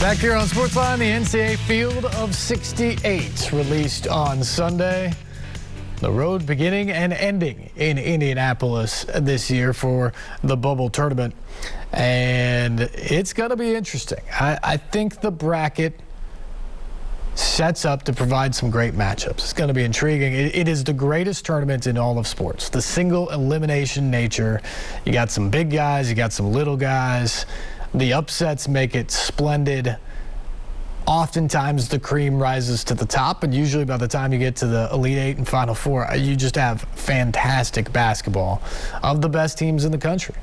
Back here on Sportsline, the NCAA Field of 68 released on Sunday. The road beginning and ending in Indianapolis this year for the bubble tournament. And it's going to be interesting. I think the bracket sets up to provide some great matchups. It's going to be intriguing. It is the greatest tournament in all of sports. The single elimination nature. You got some big guys, you got some little guys. The upsets make it splendid. Oftentimes the cream rises to the top, and usually by the time you get to the Elite Eight and Final Four, you just have fantastic basketball of the best teams in the country.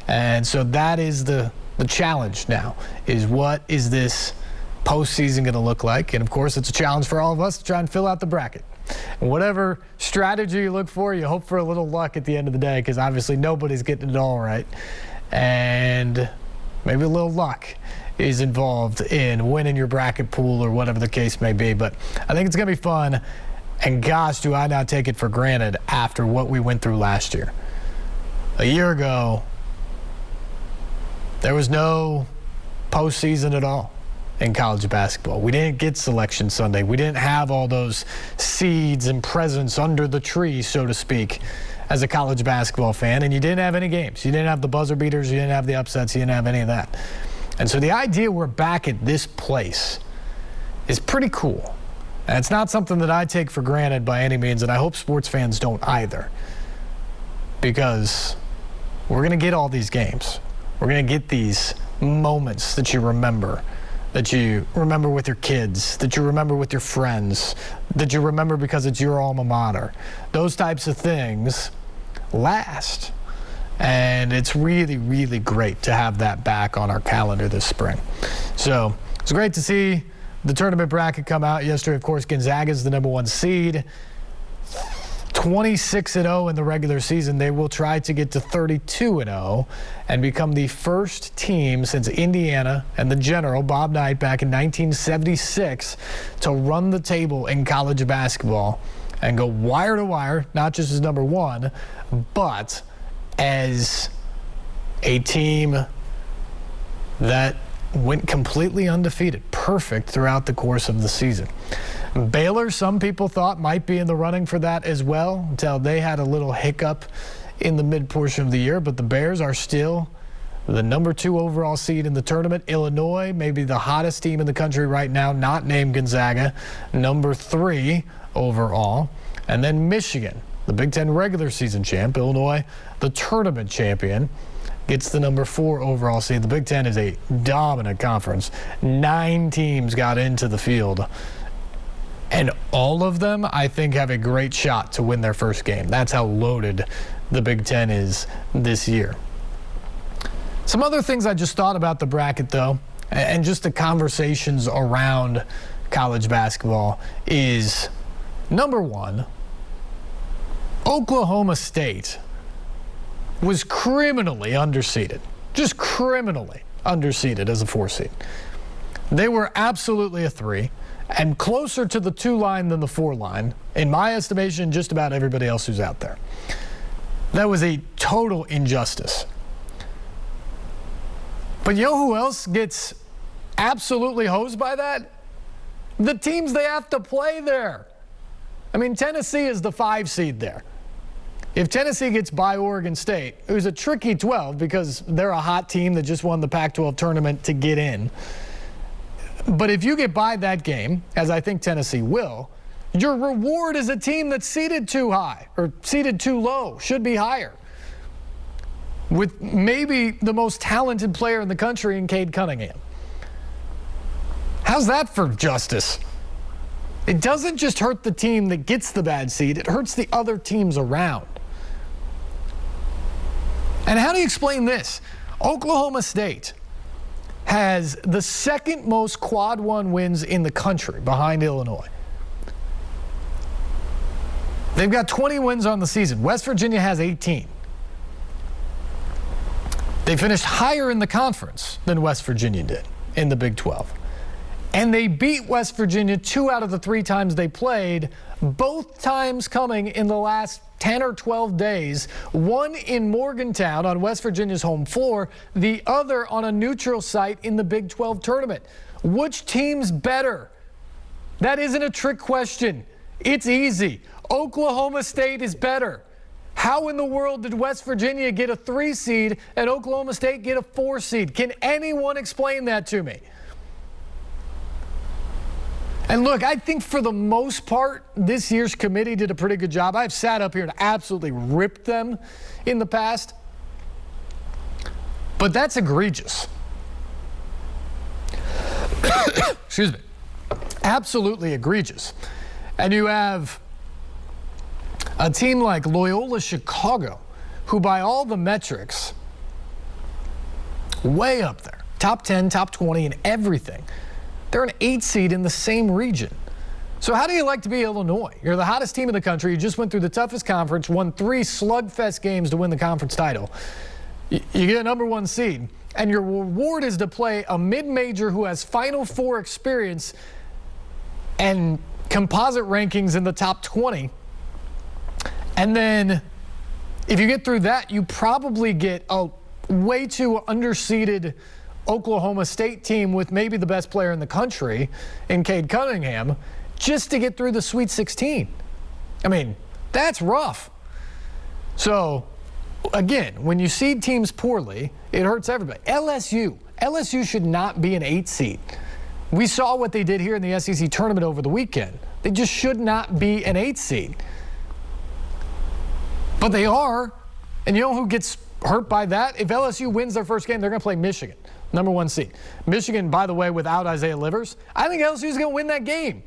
And so that is the challenge now, is what is this postseason going to look like? And of course, it's a challenge for all of us to try and fill out the bracket. And whatever strategy you look for, you hope for a little luck at the end of the day, because obviously nobody's getting it all right. And maybe a little luck is involved in winning your bracket pool or whatever the case may be. But I think it's going to be fun. And gosh, do I not take it for granted after what we went through last year. A year ago, there was no postseason at all in college basketball. We didn't get Selection Sunday. We didn't have all those seeds and presents under the tree, so to speak, as a college basketball fan. And you didn't have any games. You didn't have the buzzer beaters. You didn't have the upsets. You didn't have any of that. And so the idea we're back at this place is pretty cool. And it's not something that I take for granted by any means, and I hope sports fans don't either. Because we're going to get all these games. We're going to get these moments that you remember with your kids, that you remember with your friends, that you remember because it's your alma mater. Those types of things last. And it's really, really great to have that back on our calendar this spring. So it's great to see the tournament bracket come out yesterday. Of course, Gonzaga is the #1 seed. 26-0 in the regular season. They will try to get to 32-0 and become the first team since Indiana and the General, Bob Knight, back in 1976 to run the table in college basketball and go wire to wire, not just as #1, but as a team that went completely undefeated, perfect throughout the course of the season. Baylor, some people thought, might be in the running for that as well until they had a little hiccup in the mid-portion of the year, but the Bears are still the #2 overall seed in the tournament. Illinois, maybe the hottest team in the country right now, not named Gonzaga, #3 overall. And then Michigan, the Big Ten regular season champ. Illinois, the tournament champion, gets the #4 overall seed. The Big Ten is a dominant conference. 9 teams got into the field. And all of them, I think, have a great shot to win their first game. That's how loaded the Big Ten is this year. Some other things I just thought about the bracket, though, and just the conversations around college basketball is, #1, Oklahoma State was criminally underseeded. Just criminally underseeded as a 4 seed. They were absolutely a 3 and closer to the 2 line than the 4 line, in my estimation, just about everybody else who's out there. That was a total injustice. But you know who else gets absolutely hosed by that? The teams they have to play there. I mean, Tennessee is the 5 seed there. If Tennessee gets by Oregon State, who's a tricky 12 because they're a hot team that just won the Pac-12 tournament to get in. But if you get by that game, as I think Tennessee will, your reward is a team that's seeded too high or seeded too low, should be higher, with maybe the most talented player in the country in Cade Cunningham. How's that for justice? It doesn't just hurt the team that gets the bad seed, it hurts the other teams around. And how do you explain this? Oklahoma State has the 2nd most quad 1 wins in the country behind Illinois. They've got 20 wins on the season. West Virginia has 18. They finished higher in the conference than West Virginia did in the Big 12. And they beat West Virginia 2 out of the 3 times they played, both times coming in the last 10 or 12 days, one in Morgantown on West Virginia's home floor, the other on a neutral site in the Big 12 tournament. Which team's better? That isn't a trick question. It's easy. Oklahoma State is better. How in the world did West Virginia get a 3 seed and Oklahoma State get a 4 seed? Can anyone explain that to me? And look, I think for the most part, this year's committee did a pretty good job. I've sat up here and absolutely ripped them in the past. But that's egregious. Excuse me. Absolutely egregious. And you have a team like Loyola Chicago, who by all the metrics, way up there, top 10, top 20 in everything. They're an 8 seed in the same region. So how do you like to be Illinois? You're the hottest team in the country. You just went through the toughest conference, won 3 slugfest games to win the conference title. You get a number 1 seed, and your reward is to play a mid-major who has Final Four experience and composite rankings in the top 20. And then if you get through that, you probably get a way too underseeded Oklahoma State team with maybe the best player in the country in Cade Cunningham just to get through the Sweet 16. I mean, that's rough. So, again, when you seed teams poorly, it hurts everybody. LSU should not be an 8 seed. We saw what they did here in the SEC tournament over the weekend. They just should not be an 8 seed. But they are, and you know who gets hurt by that? If LSU wins their first game, they're going to play Michigan, number 1 seed. Michigan, by the way, without Isaiah Livers, I think LSU is going to win that game.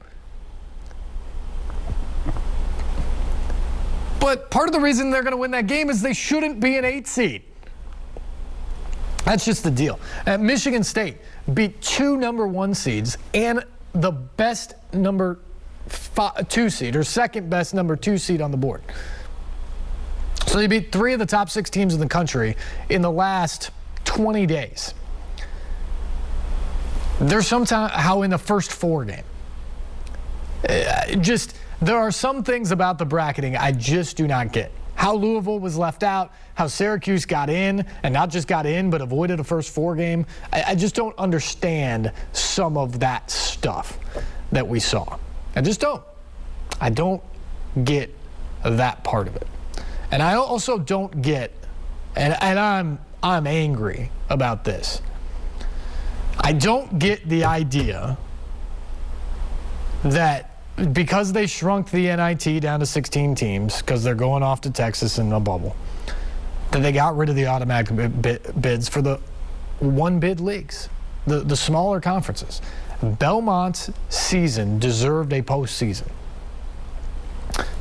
But part of the reason they're going to win that game is they shouldn't be an 8 seed. That's just the deal. Michigan State beat 2 number 1 seeds and the best number 2 seed, or second best number 2 seed on the board. So they beat 3 of the top 6 teams in the country in the last 20 days. There's somehow in the first 4 game. There are some things about the bracketing I just do not get. How Louisville was left out, how Syracuse got in, and not just got in, but avoided a first 4 game. I just don't understand some of that stuff that we saw. I just don't. I don't get that part of it. And I also don't get, and I'm angry about this. I don't get the idea that because they shrunk the NIT down to 16 teams, because they're going off to Texas in a bubble, that they got rid of the automatic bids for the 1-bid leagues, the smaller conferences. Belmont's season deserved a postseason.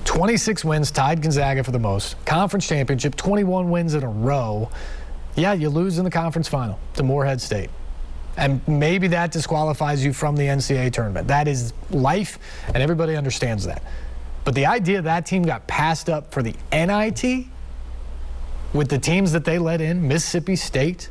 26 wins, tied Gonzaga for the most. Conference championship, 21 wins in a row. Yeah, you lose in the conference final to Morehead State. And maybe that disqualifies you from the NCAA tournament. That is life, and everybody understands that. But the idea that team got passed up for the NIT with the teams that they let in, Mississippi State,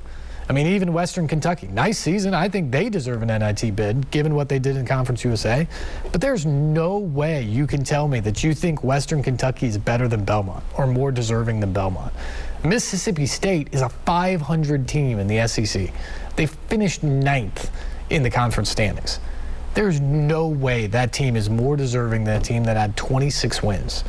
I mean, even Western Kentucky. Nice season. I think they deserve an NIT bid, given what they did in Conference USA. But there's no way you can tell me that you think Western Kentucky is better than Belmont or more deserving than Belmont. Mississippi State is a 500 team in the SEC. They finished 9th in the conference standings. There's no way that team is more deserving than a team that had 26 wins.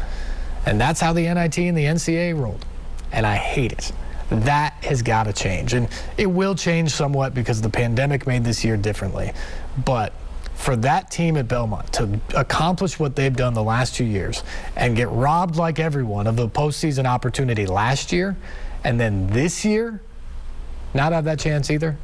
And that's how the NIT and the NCAA rolled. And I hate it. That has got to change. And it will change somewhat because the pandemic made this year differently. But for that team at Belmont to accomplish what they've done the last 2 years and get robbed like everyone of the postseason opportunity last year, and then this year not have that chance either,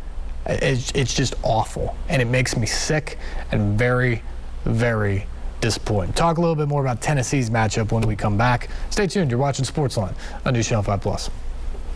it's just awful. And it makes me sick and very, very disappointed. Talk a little bit more about Tennessee's matchup when we come back. Stay tuned. You're watching Sportsline on NewsChannel 5+.